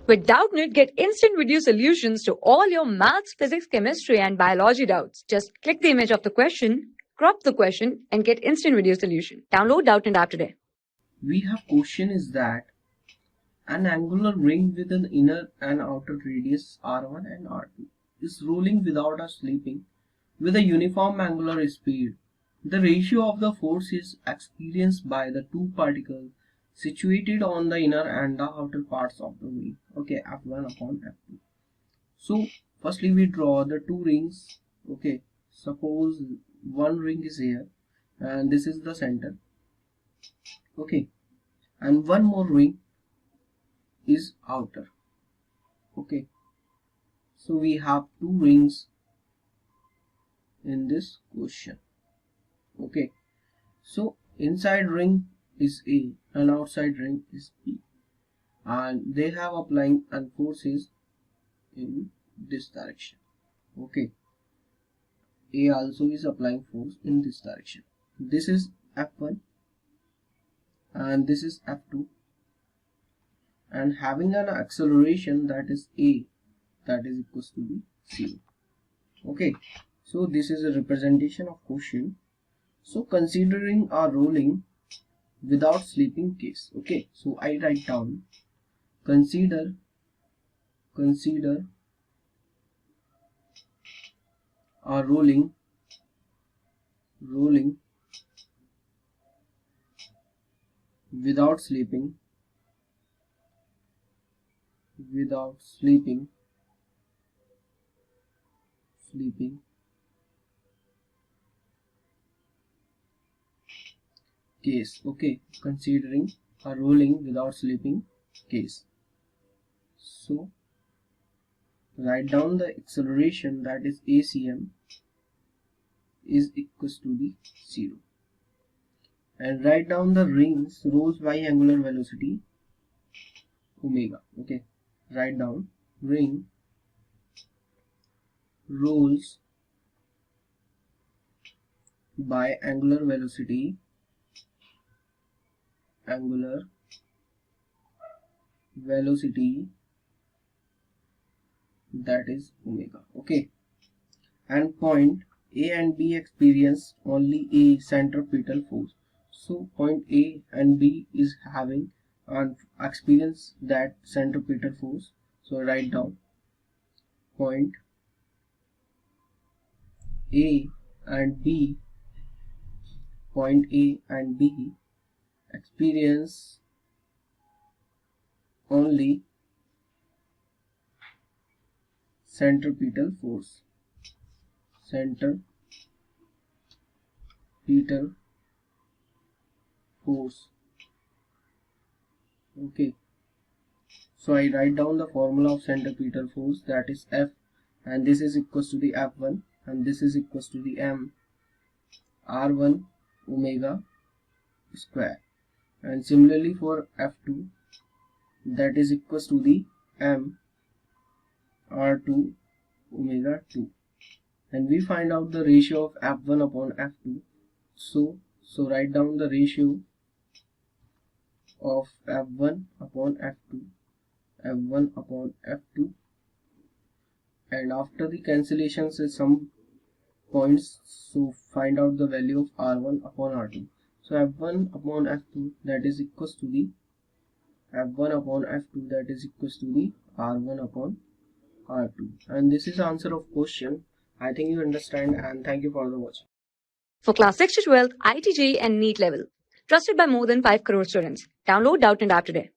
With Doubtnut, get instant video solutions to all your maths, physics, chemistry, and biology doubts. Just click the image of the question, crop the question, and get instant video solution. Download Doubtnut app today. We have question is that an angular ring with an inner and outer radius r1 and r2 is rolling without a sleeping with a uniform angular speed. The ratio of the force is experienced by the two particles situated on the inner and the outer parts of the ring. Okay, F1 upon F2. So firstly we draw the two rings. Okay, suppose one ring is here and this is the center. Okay, and one more ring is outer. Okay, so we have two rings in this question. Okay, so inside ring is A and outside ring is B, and they have applying and forces in this direction. Okay, A also is applying force in this direction. This is F1 and this is F2, and having an acceleration that is A, that is equals to be 0. Okay, so this is a representation of question. So considering a rolling without sleeping case. Okay, so I write down consider a rolling without sleeping case. Okay, considering a rolling without sleeping case. So write down the acceleration, that is ACM, is equals to the 0, and write down the rings rolls by angular velocity omega. Okay, write down ring rolls by angular velocity that is omega. Okay, and point A and B experience only a centripetal force. So point A and B is having an experience that centripetal force. So write down point A and B experience only centripetal force. Okay, so I write down the formula of centripetal force, that is F, and this is equals to the F1 and this is equals to the M R1 omega square, and similarly for F2, that is equals to the M R2 omega 2, and we find out the ratio of F1 upon F2. So write down the ratio of F1 upon F2, and after the cancellations is some points, so find out the value of R1 upon R2. So F1 upon F2, that is equals to the R1 upon R2, and this is answer of question. I think you understand, and thank you for the watch. For class 6 to 12, IIT JEE and NEET level. Trusted by more than 5 crore students. Download Doubtnut app today.